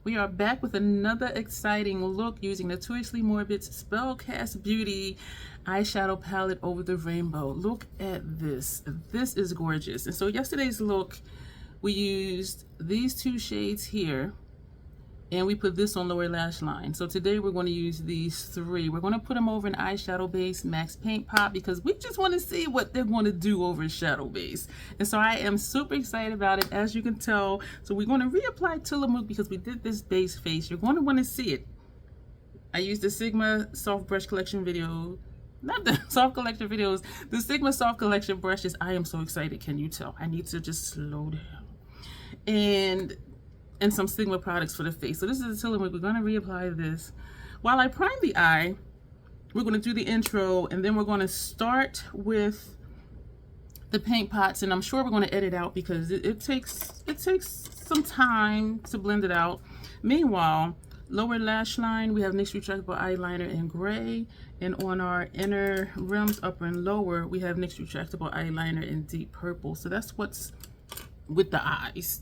We are back with another exciting look using Notoriously Morbid Spellcast Beauty eyeshadow palette over the rainbow. Look at this. This is gorgeous. And so yesterday's look, we used these two shades here and we put this on lower lash line. So today we're going to use these three. We're going to put them over an eyeshadow base Max Paint Pot because we just want to see what they're going to do over a shadow base. And so I am super excited about it, as you can tell. So we're going to reapply Tillamook because we did this base face. You're going to want to see it. I used the Sigma Soft Brush Collection video. Not the soft collection videos, the Sigma Soft Collection brushes. I am so excited, can you tell? I need to just slow down. And some Sigma products for the face. So this is a Tillamook. We're going to reapply this. While I prime the eye, we're going to do the intro, and then we're going to start with the paint pots, and I'm sure we're going to edit out because it takes some time to blend it out. Meanwhile, lower lash line, we have NYX retractable eyeliner in gray, and on our inner rims, upper and lower, we have NYX retractable eyeliner in deep purple. So that's what's with the eyes.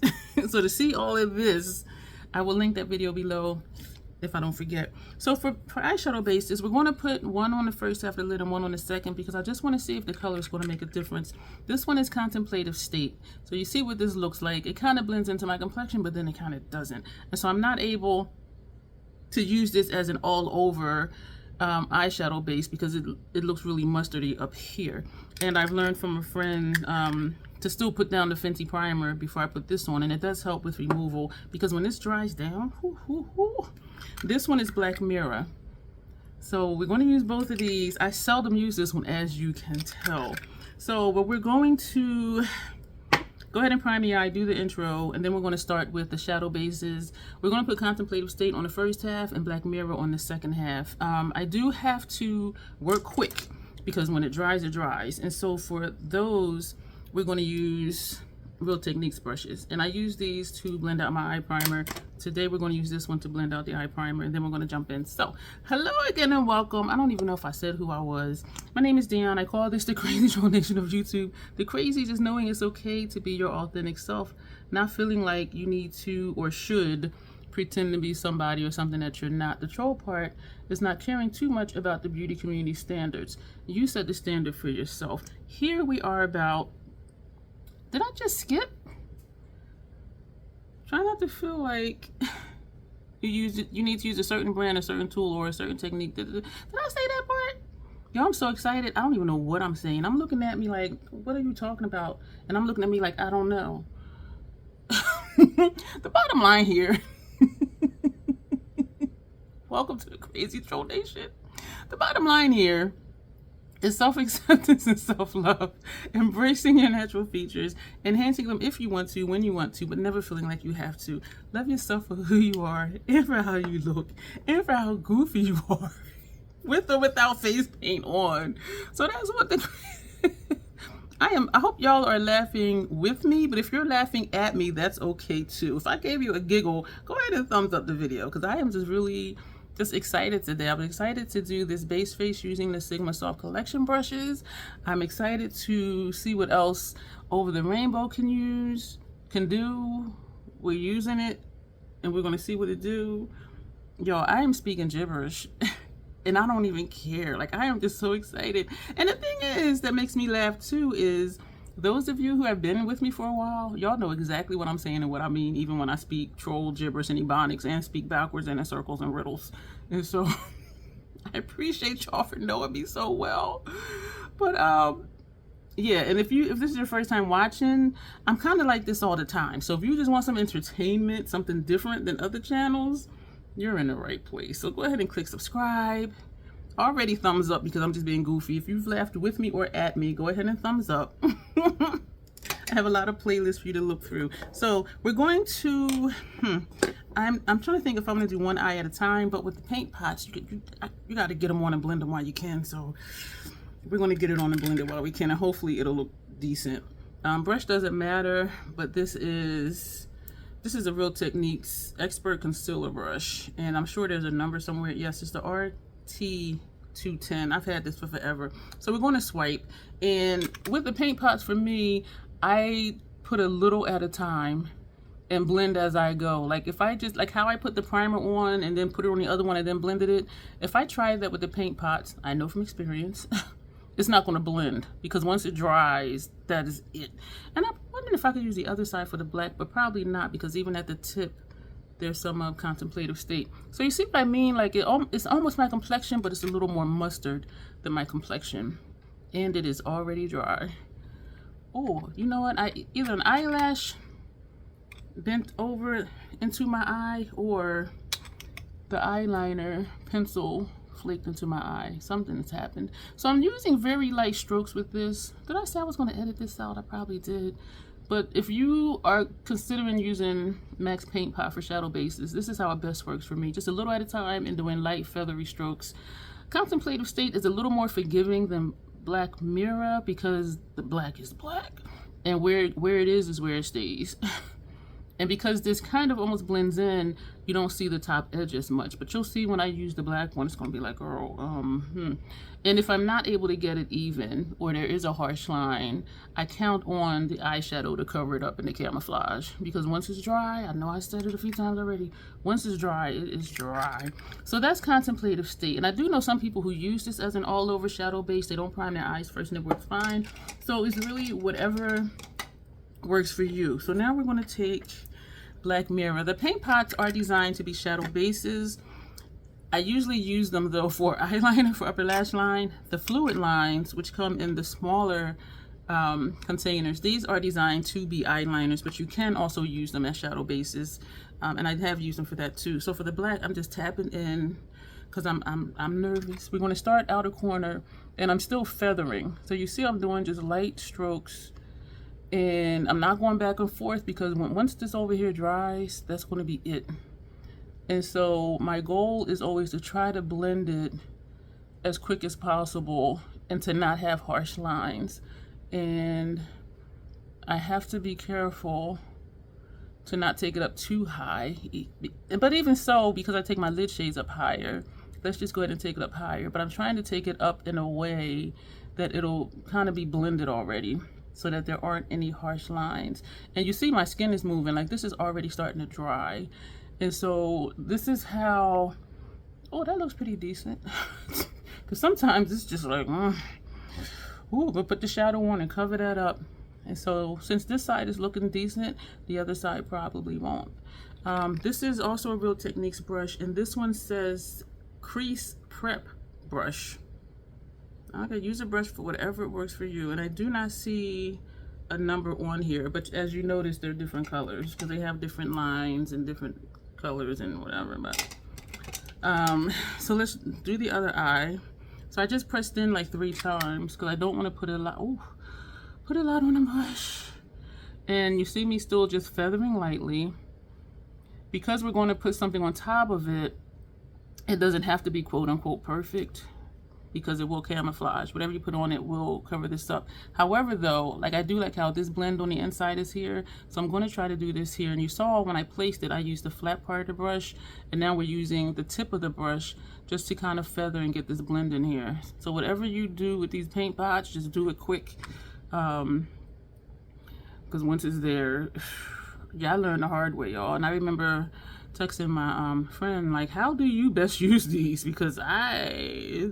So to see all of this, I will link that video below if I don't forget. So for eyeshadow bases, we're going to put one on the first half of the lid and one on the second because I just want to see if the color is going to make a difference. This one is Contemplative State. So you see what this looks like. It kind of blends into my complexion, but then it kind of doesn't. And so I'm not able to use this as an all over eyeshadow base because it looks really mustardy up here. And I've learned from a friend to still put down the Fenty primer before I put this on, and it does help with removal because when this dries down, this one is Black Mirror. So we're going to use both of these. I seldom use this one, as you can tell. So but we're going to go ahead and prime the eye, do the intro, and then we're going to start with the shadow bases. We're going to put Contemplative State on the first half and Black Mirror on the second half. I do have to work quick because when it dries, it dries. And so for those, we're going to use Real Techniques brushes. And I use these to blend out my eye primer. Today we're going to use this one to blend out the eye primer, and then we're going to jump in. So, hello again and welcome. I don't even know if I said who I was. My name is Dion. I call this the crazy troll nation of YouTube. The crazy just knowing it's okay to be your authentic self, not feeling like you need to or should pretend to be somebody or something that you're not. The troll part is not caring too much about the beauty community standards. You set the standard for yourself. Here we are about... Did I just skip? Try not to feel like you need to use a certain brand, a certain tool, or a certain technique. Did I say that part? Yo, I'm so excited. I don't even know what I'm saying. I'm looking at me like, what are you talking about? And I'm looking at me like, I don't know. The bottom line here. Welcome to the crazy troll nation. The bottom line here is self-acceptance and self-love, embracing your natural features, enhancing them if you want to, when you want to, but never feeling like you have to. Love yourself for who you are, and for how you look, and for how goofy you are, with or without face paint on. So that's what the... I hope y'all are laughing with me, but if you're laughing at me, that's okay too. If I gave you a giggle, go ahead and thumbs up the video, because I am just excited today. I'm excited to do this base face using the Sigma Soft Collection brushes. I'm excited to see what else over the rainbow can do. We're using it and we're gonna see what it do. Yo, I am speaking gibberish and I don't even care. Like, I am just so excited. And the thing is that makes me laugh too is those of you who have been with me for a while, y'all know exactly what I'm saying and what I mean, even when I speak troll, gibberish, and ebonics, and speak backwards and in circles and riddles. And so I appreciate y'all for knowing me so well. But yeah, and if this is your first time watching, I'm kind of like this all the time. So if you just want some entertainment, something different than other channels, you're in the right place. So go ahead and click subscribe. Already thumbs up because I'm just being goofy. If you've laughed with me or at me, go ahead and thumbs up. I have a lot of playlists for you to look through. So we're going to, I'm trying to think if I'm gonna do one eye at a time, but with the paint pots, you gotta get them on and blend them while you can. So we're gonna get it on and blend it while we can, and hopefully it'll look decent. Brush doesn't matter, but this is a Real Techniques Expert Concealer Brush, and I'm sure there's a number somewhere. Yes, it's the RT210. I've had this for forever. So we're going to swipe, and with the paint pots for me, I put a little at a time and blend as I go. Like if I just, like how I put the primer on and then put it on the other one and then blended it, if I try that with the paint pots, I know from experience, it's not going to blend, because once it dries, that is it. And I'm wondering if I could use the other side for the black, but probably not, because even at the tip, there's some contemplative state. So you see what I mean? Like it's almost my complexion, but it's a little more mustard than my complexion. And it is already dry. Oh, you know what? Either an eyelash bent over into my eye, or the eyeliner pencil flaked into my eye. Something has happened. So I'm using very light strokes with this. Did I say I was going to edit this out? I probably did. But if you are considering using Max Paint Pot for shadow bases, this is how it best works for me. Just a little at a time and doing light feathery strokes. Contemplative State is a little more forgiving than Black Mirror, because the black is black. And where it is where it stays. And because this kind of almost blends in, you don't see the top edge as much. But you'll see when I use the black one, it's going to be like, girl, And if I'm not able to get it even, or there is a harsh line, I count on the eyeshadow to cover it up in the camouflage. Because once it's dry, I know I said it a few times already, once it's dry, it is dry. So that's Contemplative State. And I do know some people who use this as an all-over shadow base. They don't prime their eyes first and it works fine. So it's really whatever works for you. So now we're going to take Black Mirror. The paint pots are designed to be shadow bases. I usually use them though for eyeliner, for upper lash line. The fluid lines, which come in the smaller containers, these are designed to be eyeliners, but you can also use them as shadow bases, and I have used them for that too. So for the black, I'm just tapping in because I'm nervous. We're going to start outer corner, and I'm still feathering. So you see I'm doing just light strokes, and I'm not going back and forth, because once this over here dries, that's going to be it. And so my goal is always to try to blend it as quick as possible and to not have harsh lines. And I have to be careful to not take it up too high. But even so, because I take my lid shades up higher, let's just go ahead and take it up higher. But I'm trying to take it up in a way that it'll kind of be blended already, so that there aren't any harsh lines. And you see my skin is moving, like this is already starting to dry. And so this is how, oh, that looks pretty decent. Because sometimes it's just like, ooh, we'll put the shadow on and cover that up. And so since this side is looking decent, the other side probably won't. This is also a Real Techniques brush, and this one says Crease Prep Brush. Okay, use a brush for whatever works for you. And I do not see a number on here, but as you notice, they're different colors because they have different lines and different colors and whatever. But so let's do the other eye. So I just pressed in like 3 times because I don't want to put a lot. Ooh, put a lot on the brush. And you see me still just feathering lightly. Because we're going to put something on top of it, it doesn't have to be quote unquote perfect, because it will camouflage. Whatever you put on it will cover this up. However though, like I do like how this blend on the inside is here, so I'm going to try to do this here. And you saw when I placed it, I used the flat part of the brush, and now we're using the tip of the brush just to kind of feather and get this blend in here. So whatever you do with these paint pots, just do it quick, because once it's there, yeah, I learned the hard way, y'all. And I remember texting my friend, like, how do you best use these? Because I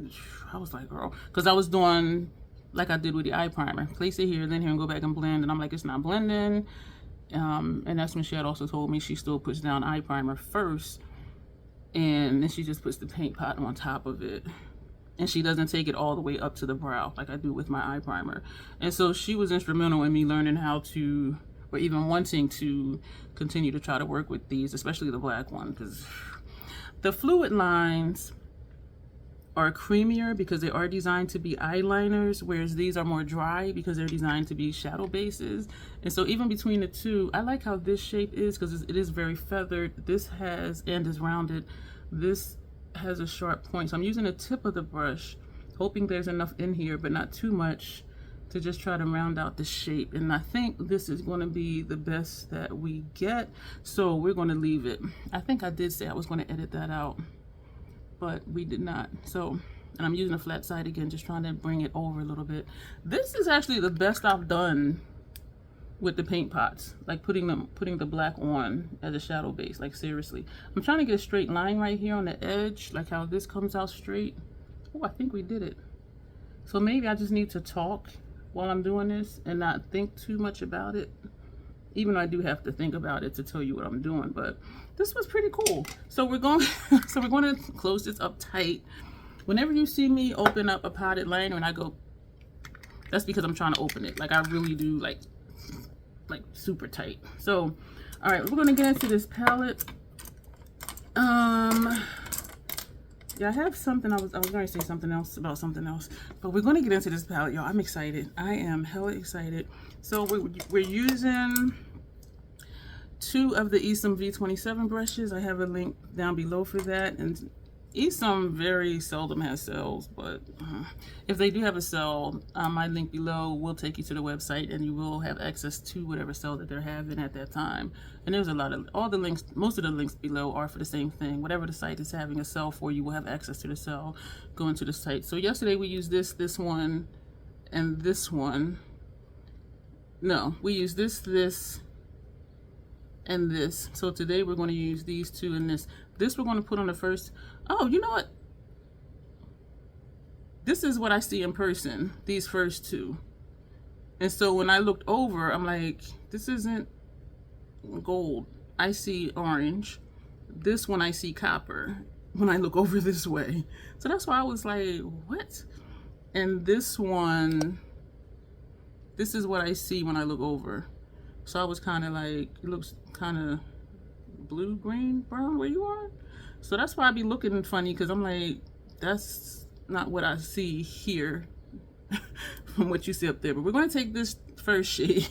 was like, girl, because I was doing like I did with the eye primer, place it here, then here, and go back and blend. And I'm like, it's not blending. And that's when she had also told me she still puts down eye primer first, and then she just puts the paint pot on top of it, and she doesn't take it all the way up to the brow like I do with my eye primer. And so she was instrumental in me learning how to, or even wanting to continue to try to work with these, especially the black one, because the fluid lines are creamier because they are designed to be eyeliners, whereas these are more dry because they're designed to be shadow bases. And so even between the two, I like how this shape is because it is very feathered. This has, and is rounded. This has a sharp point. So I'm using the tip of the brush, hoping there's enough in here, but not too much, to just try to round out the shape. And I think this is going to be the best that we get. So we're going to leave it. I think I did say I was going to edit that out, but we did not. So, and I'm using a flat side again, just trying to bring it over a little bit. This is actually the best I've done with the paint pots, like putting the black on as a shadow base. Like seriously, I'm trying to get a straight line right here on the edge, like how this comes out straight. Oh, I think we did it. So maybe I just need to talk while I'm doing this and not think too much about it, even though I do have to think about it to tell you what I'm doing. But this was pretty cool. So we're going to close this up tight. Whenever you see me open up a potted liner and I go, that's because I'm trying to open it. Like I really do, like super tight. So all right, we're gonna get into this palette. Yeah, I have something. I was gonna say something else about something else, but we're gonna get into this palette, y'all. I'm excited. I am hella excited. So we're using 2 of the Esom V27 brushes. I have a link down below for that. And Esom very seldom has sales, but if they do have a sale, my link below will take you to the website and you will have access to whatever sale that they're having at that time. And there's a lot of, all the links, most of the links below are for the same thing. Whatever the site is having a sale for, you will have access to the sale going to the site. So yesterday we used this one, and this one. No, we used this, and this. So today we're going to use these 2 and this. This we're going to put on the first. Oh, you know what? This is what I see in person, these first 2. And so when I looked over, I'm like, this isn't gold. I see orange. This one I see copper when I look over this way. So that's why I was like, what? And this one, this is what I see when I look over. So I was kind of like, it looks kind of blue, green, brown where you are. So that's why I be looking funny, because I'm like, that's not what I see here from what you see up there. But we're going to take this first shade.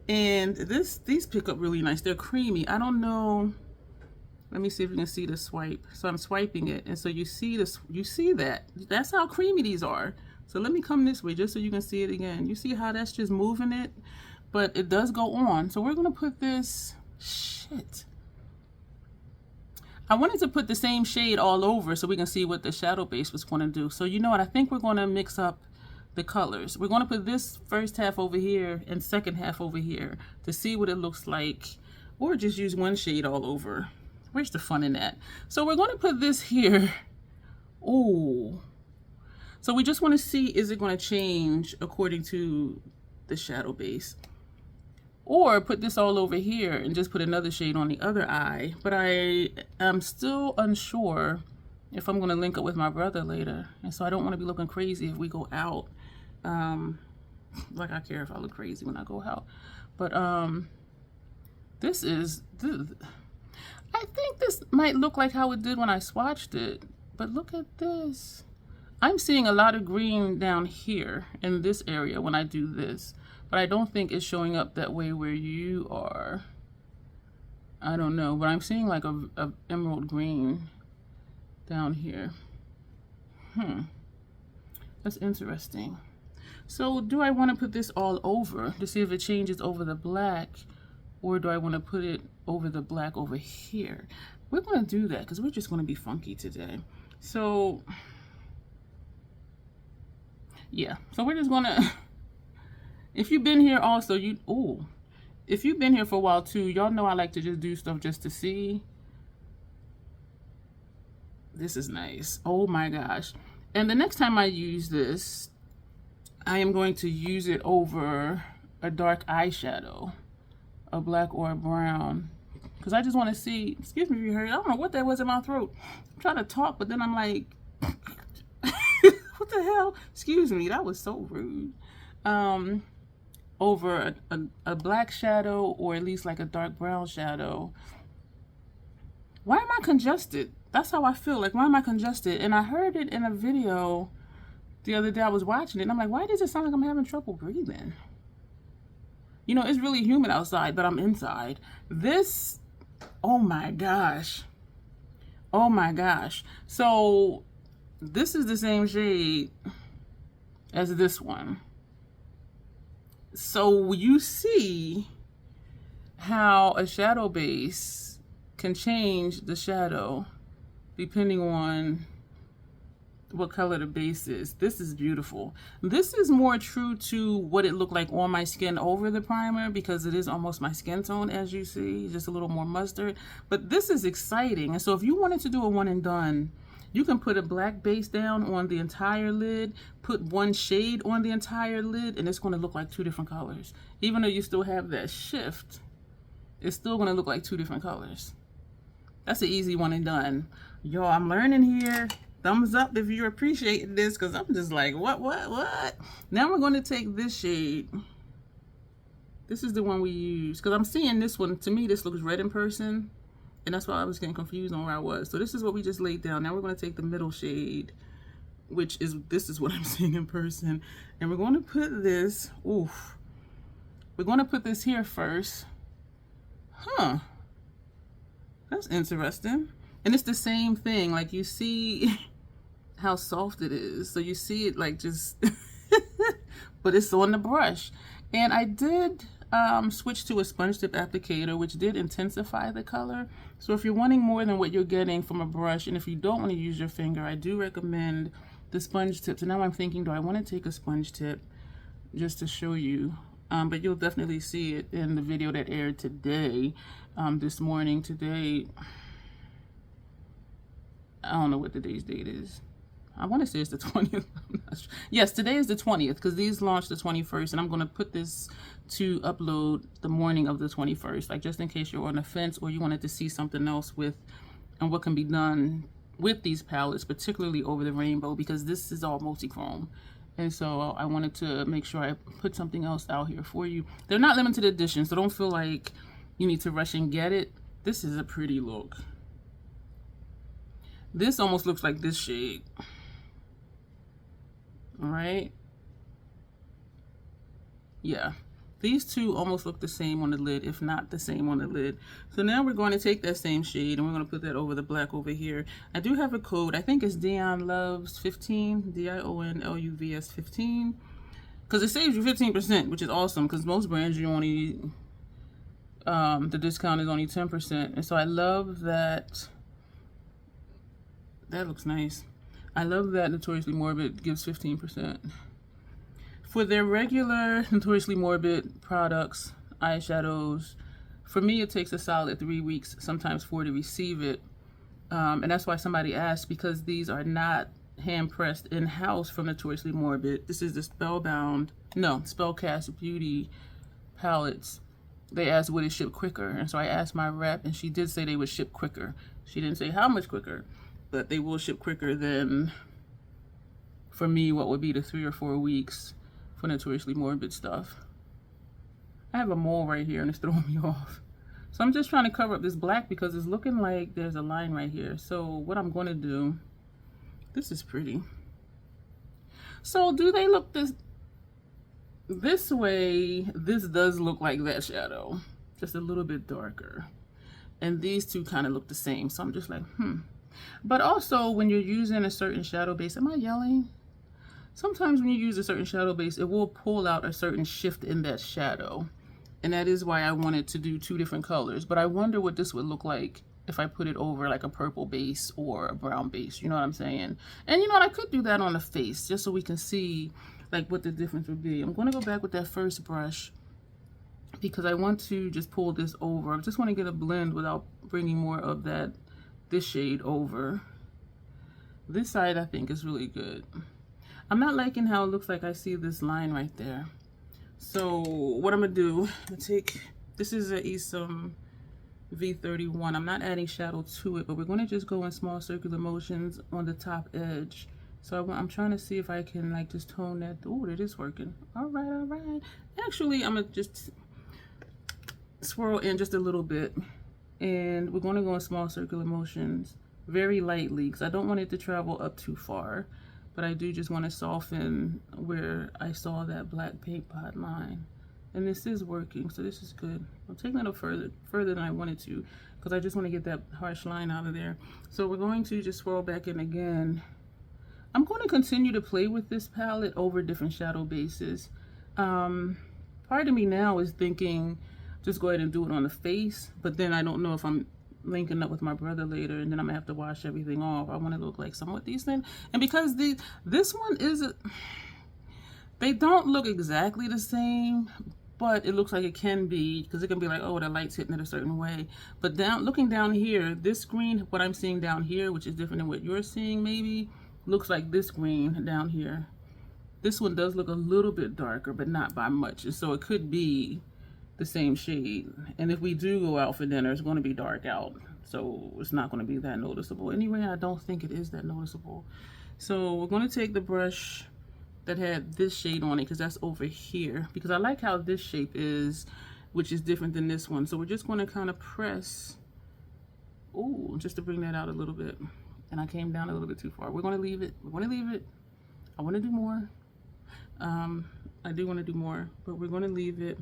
And these pick up really nice. They're creamy. I don't know. Let me see if you can see the swipe. So I'm swiping it, and so you see this. You see that? That's how creamy these are. So let me come this way just so you can see it again. You see how that's just moving it, but it does go on. So we're gonna put this. Shit. I wanted to put the same shade all over so we can see what the shadow base was going to do. So you know what? I think we're going to mix up the colors. We're going to put this first half over here and second half over here to see what it looks like, or just use one shade all over. Where's the fun in that? So we're going to put this here. Oh, so we just want to see, is it going to change according to the shadow base? Or put this all over here and just put another shade on the other eye. But I am still unsure if I'm going to link up with my brother later. And so I don't want to be looking crazy if we go out. Like I care if I look crazy when I go out. But this is... I think this might look like how it did when I swatched it. But look at this. I'm seeing a lot of green down here in this area when I do this. But I don't think it's showing up that way where you are. I don't know, but I'm seeing like a emerald green down here. That's interesting. So do I want to put this all over to see if it changes over the black, or do I want to put it over the black over here? We're going to do that because we're just going to be funky today. So yeah, so we're just going to... If you've been here also, if you've been here for a while too, y'all know I like to just do stuff just to see. This is nice. Oh my gosh. And the next time I use this, I am going to use it over a dark eyeshadow, a black or a brown. Because I just want to see, excuse me if you heard, I don't know what that was in my throat. I'm trying to talk, but then I'm like, what the hell? Excuse me, that was so rude. Over a black shadow, or at least like a dark brown shadow. Why am I congested? That's how I feel. Like, why am I congested? And I heard it in a video the other day. I was watching it and I'm like, why does it sound like I'm having trouble breathing? You know, it's really humid outside, but I'm inside. This, oh my gosh. Oh my gosh. So this is the same shade as this one. So you see how a shadow base can change the shadow depending on what color the base is. This is beautiful. This is more true to what it looked like on my skin over the primer, because it is almost my skin tone, as you see, just a little more mustard. But this is exciting. And so if you wanted to do a one and done, you can put a black base down on the entire lid, put one shade on the entire lid, and it's going to look like two different colors. Even though you still have that shift, it's still going to look like two different colors. That's an easy one and done. Y'all, I'm learning here. Thumbs up if you're appreciating this, because I'm just like, what? Now we're going to take this shade. This is the one we use, because I'm seeing this one. To me, this looks red in person, and that's why I was getting confused on where I was. So this is what we just laid down. Now we're going to take the middle shade, which is, this is what I'm seeing in person. And we're going to put this, oof. We're going to put this here first. Huh. That's interesting. And it's the same thing. Like, you see how soft it is. So you see it like just, but it's on the brush. And I did switch to a sponge tip applicator, which did intensify the color. So if you're wanting more than what you're getting from a brush, and if you don't want to use your finger, I do recommend the sponge tips. And now I'm thinking, do I want to take a sponge tip just to show you? But you'll definitely see it in the video that aired today, this morning. Today, I don't know what today's date is. I want to say it's the 20th. I'm not sure. Yes, today is the 20th, because these launched the 21st, and I'm going to put this to upload the morning of the 21st, like just in case you're on the fence or you wanted to see something else with and what can be done with these palettes, particularly over the rainbow, because this is all multi-chrome. And so I wanted to make sure I put something else out here for you. They're not limited edition, so don't feel like you need to rush and get it. This is a pretty look. This almost looks like this shade. All right. Yeah. These two almost look the same on the lid, if not the same on the lid. So now we're going to take that same shade and we're going to put that over the black over here. I do have a code. I think it's DionLorah.PhD, DionLovs 15, because it saves you 15%, which is awesome, because most brands you only, the discount is only 10%. And so I love that. That looks nice. I love that Notoriously Morbid gives 15%. For their regular Notoriously Morbid products, eyeshadows, for me it takes a solid 3 weeks, sometimes 4, to receive it. And that's why somebody asked, because these are not hand pressed in-house from Notoriously Morbid. This is the Spellcast Beauty palettes. They asked, would it ship quicker? And so I asked my rep, and she did say they would ship quicker. She didn't say how much quicker, but they will ship quicker than, for me, what would be the 3 or 4 weeks for Notoriously Morbid stuff. I have a mole right here and it's throwing me off. So I'm just trying to cover up this black because it's looking like there's a line right here. So what I'm going to do, this is pretty. So do they look this way? This does look like that shadow, just a little bit darker. And these two kind of look the same. So I'm just like, But also when you're using a certain shadow base, am I yelling? Sometimes when you use a certain shadow base, it will pull out a certain shift in that shadow. And that is why I wanted to do 2 different colors. But I wonder what this would look like if I put it over like a purple base or a brown base. You know what I'm saying? And you know what? I could do that on the face just so we can see like what the difference would be. I'm going to go back with that first brush because I want to just pull this over. I just want to get a blend without bringing more of this shade over. This side I think is really good. I'm not liking how it looks like I see this line right there. So what I'm gonna do, this is a Esom V31. I'm not adding shadow to it, but we're gonna just go in small circular motions on the top edge. So I'm trying to see if I can like just tone that. Oh, it is working. All right. Actually, I'm gonna just swirl in just a little bit, and we're gonna go in small circular motions very lightly because I don't want it to travel up too far. But I do just want to soften where I saw that black paint pot line. And this is working, so this is good. I'm taking it up further than I wanted to because I just want to get that harsh line out of there. So we're going to just swirl back in again. I'm going to continue to play with this palette over different shadow bases. Part of me now is thinking just go ahead and do it on the face, but then I don't know if I'm linking up with my brother later, and then I'm gonna have to wash everything off. I want to look like somewhat decent, and because this one is, they don't look exactly the same, but it looks like it can be, because it can be like, oh, the light's hitting it a certain way. But looking down here, this green, what I'm seeing down here, which is different than what you're seeing maybe, looks like this green down here. This one does look a little bit darker, but not by much. And so it could be the same shade. And if we do go out for dinner, it's going to be dark out. So it's not going to be that noticeable. Anyway, I don't think it is that noticeable. So we're going to take the brush that had this shade on it, because that's over here. Because I like how this shape is, which is different than this one. So we're just going to kind of press, ooh, just to bring that out a little bit. And I came down a little bit too far. We're going to leave it. We're going to leave it. I want to do more. I do want to do more, but we're going to leave it,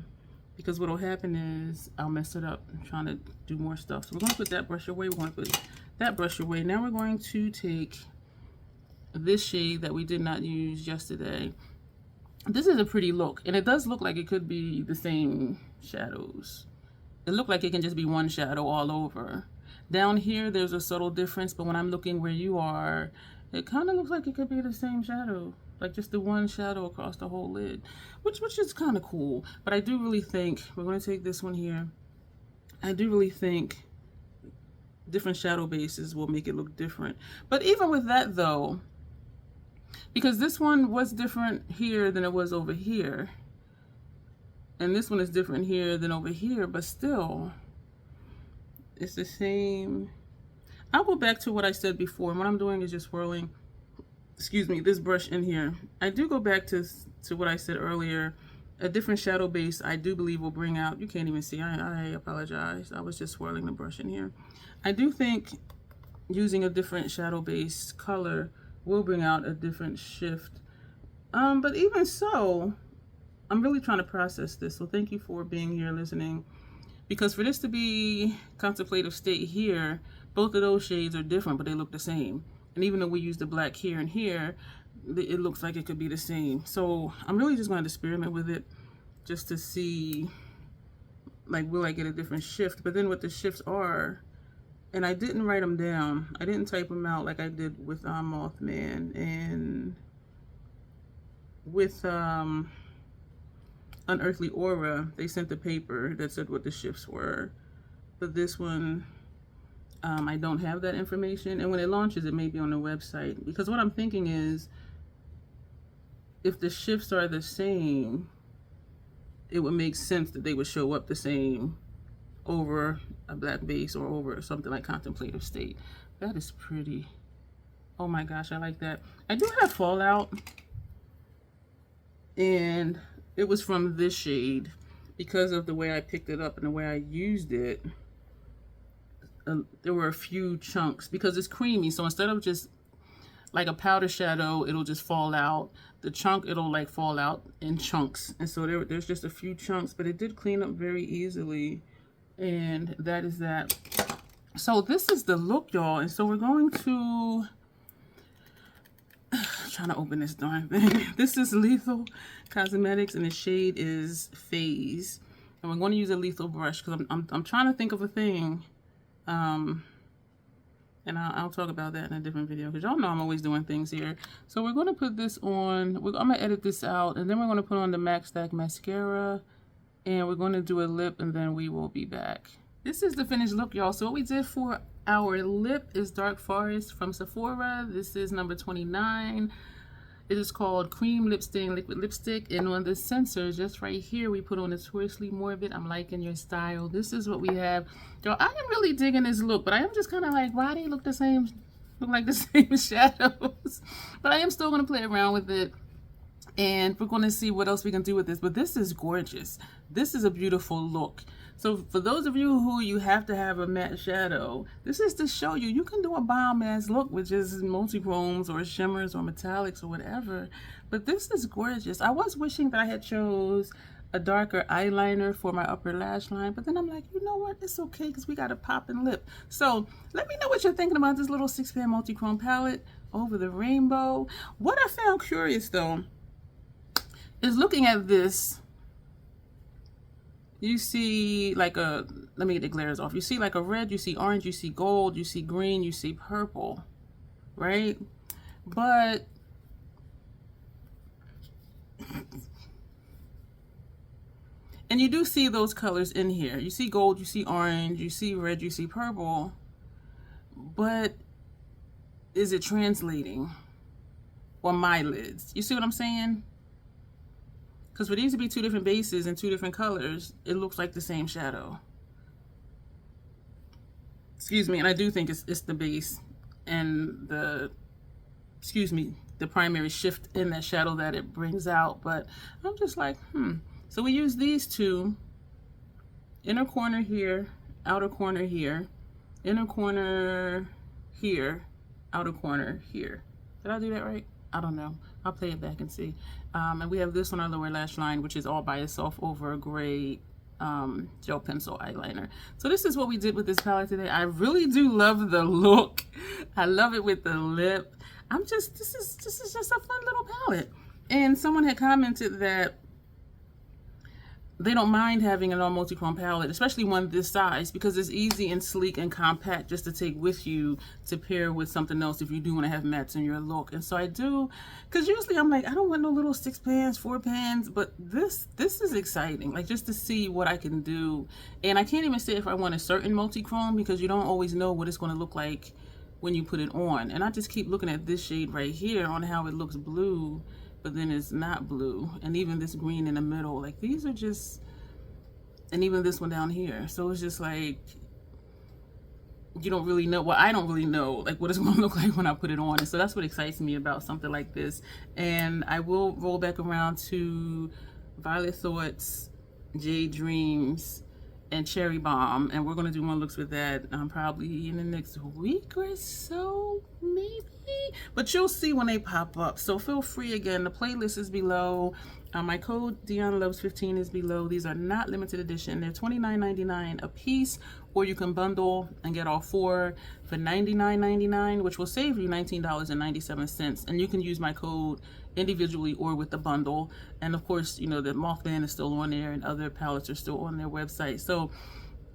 because what'll happen is I'll mess it up trying to do more stuff. So we're going to put that brush away. We're going to put that brush away. Now we're going to take this shade that we did not use yesterday. This is a pretty look, and it does look like it could be the same shadows. It looked like it can just be one shadow all over. Down here, there's a subtle difference, but when I'm looking where you are, it kind of looks like it could be the same shadow. Like just the one shadow across the whole lid, which is kind of cool. But I do really think, we're going to take this one here. I do really think different shadow bases will make it look different. But even with that though, because this one was different here than it was over here, and this one is different here than over here, but still it's the same. I'll go back to what I said before, and what I'm doing is just swirling, excuse me, this brush in here. I do go back to what I said earlier. A different shadow base, I do believe, will bring out, you can't even see, I apologize, I was just swirling the brush in here. I do think using a different shadow base color will bring out a different shift. But even so, I'm really trying to process this, so thank you for being here listening. Because for this to be contemplative state here, both of those shades are different, but they look the same. And even though we use the black here and here, it looks like it could be the same. So I'm really just going to experiment with it just to see, like, will I get a different shift? But then what the shifts are, and I didn't write them down. I didn't type them out like I did with Mothman and with Unearthly Aura. They sent the paper that said what the shifts were. But this one, I don't have that information, and when it launches it may be on the website, because what I'm thinking is if the shifts are the same, it would make sense that they would show up the same over a black base or over something like contemplative state. That is pretty. Oh my gosh, I like that. I do have Fallout, and it was from this shade because of the way I picked it up and the way I used it. There were a few chunks because it's creamy, so instead of just like a powder shadow, it'll just fall out. The chunk, it'll like fall out in chunks, and so there's just a few chunks, but it did clean up very easily, and that is that. So this is the look, y'all, and so we're going to trying to open this darn thing. This is Lethal Cosmetics, and the shade is Phase, and we're going to use a lethal brush because I'm trying to think of a thing. And I'll talk about that in a different video, because y'all know I'm always doing things here. So we're going to put this on. I'm going to edit this out, and then we're going to put on the MAC Stack mascara, and we're going to do a lip, and then we will be back. This is the finished look, y'all. So what we did for our lip is Dark Forest from Sephora. This is number 29. It is called Cream Lip Stain Liquid Lipstick, and on the sensor just right here we put on Notoriously Morbid. I'm liking your style. This is what we have. Y'all, I am really digging this look, but I am just kind of like, why do they look the same, look like the same shadows? But I am still going to play around with it, and we're going to see what else we can do with this. But this is gorgeous. This is a beautiful look. So for those of you who you have to have a matte shadow, this is to show you you can do a biomass look, which is multi-chromes or shimmers or metallics or whatever. But this is gorgeous. I was wishing that I had chose a darker eyeliner for my upper lash line, but then I'm like, you know what? It's okay because we got a popping lip. So let me know what you're thinking about this little 6-pan multi-chrome palette over the rainbow. What I found curious though is looking at this. you see like a, let me get the glares off. You see like a red, you see orange, you see gold, you see green, you see purple, right? But and you do see those colors in here. You see gold, you see orange, you see red, you see purple. But is it translating on my lids? You see what I'm saying? Because for these to be two different bases and two different colors, it looks like the same shadow. Excuse me, and I do think it's the base and the, the primary shift in that shadow that it brings out. But I'm just like, So we use these two, inner corner here, outer corner here, inner corner here, outer corner here. Did I do that right? I don't know. I'll play it back and see. And we have this on our lower lash line, which is all by itself over a gray gel pencil eyeliner. So this is what we did with this palette today. I really do love the look. I love it with the lip. This is just a fun little palette. And someone had commented that they don't mind having an all multi-chrome palette, especially one this size, because it's easy and sleek and compact just to take with you to pair with something else if you do want to have mattes in your look. And so I do, because usually I'm like, I don't want no little 6 pans, 4 pans, but this is exciting, like just to see what I can do. And I can't even say if I want a certain multi-chrome, because you don't always know what it's going to look like when you put it on. And I just keep looking at this shade right here on how it looks blue, but then it's not blue. And even this green in the middle, like these are just, and even this one down here. So it's just like, you don't really know, well, I don't really know like what it's gonna look like when I put it on. And so that's what excites me about something like this. And I will roll back around to Violet Thoughts, Jade Dreams, and Cherry Bomb. And we're gonna do more looks with that probably in the next week or so, maybe. But you'll see when they pop up. So feel free, again, the playlist is below. My code DionLorah.PhD is below. These are not limited edition. They're $29.99 a piece, or you can bundle and get all 4 for $99.99, which will save you $19.97. And you can use my code individually or with the bundle. And of course, you know, the Mothman is still on there and other palettes are still on their website. So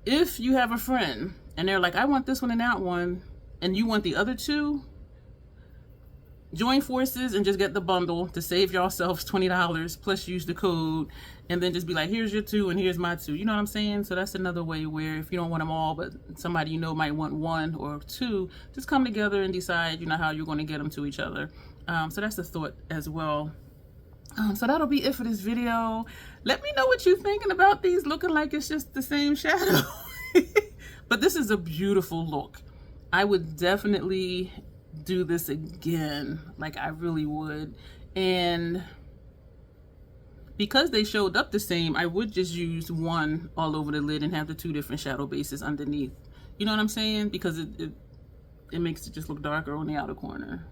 if you have a friend and they're like, I want this one and that one, and you want the other two, join forces and just get the bundle to save yourselves $20, plus use the code, and then just be like, here's your 2 and here's my 2. You know what I'm saying? So that's another way where if you don't want them all, but somebody you know might want 1 or 2, just come together and decide, you know, how you're going to get them to each other. So that's a thought as well. So that'll be it for this video. Let me know what you're thinking about these looking like it's just the same shadow. But this is a beautiful look. I would definitely do this again, like I really would. And because they showed up the same, I would just use one all over the lid and have the 2 different shadow bases underneath. You know what I'm saying? Because it makes it just look darker on the outer corner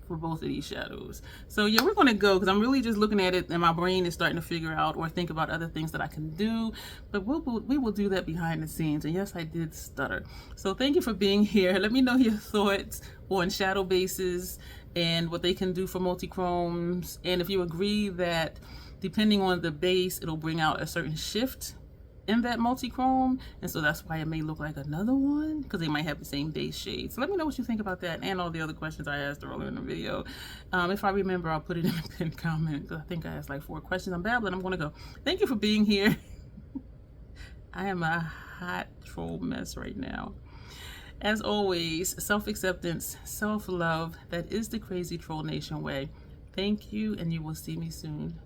for both of these shadows. So yeah, we're gonna go, because I'm really just looking at it and my brain is starting to figure out or think about other things that I can do, but we will do that behind the scenes. And yes, I did stutter. So thank you for being here. Let me know your thoughts on shadow bases and what they can do for multi-chromes, and if you agree that depending on the base it'll bring out a certain shift in that multi-chrome, and so that's why it may look like another one, because they might have the same base shade. So let me know what you think about that and all the other questions I asked earlier in the video. If I remember, I'll put it in the pinned comment, because I think I asked like 4 questions. I'm babbling. I'm gonna go. Thank you for being here. I am a hot troll mess right now. As always, self-acceptance, self-love, that is the Crazy Troll Nation way. Thank you, and you will see me soon.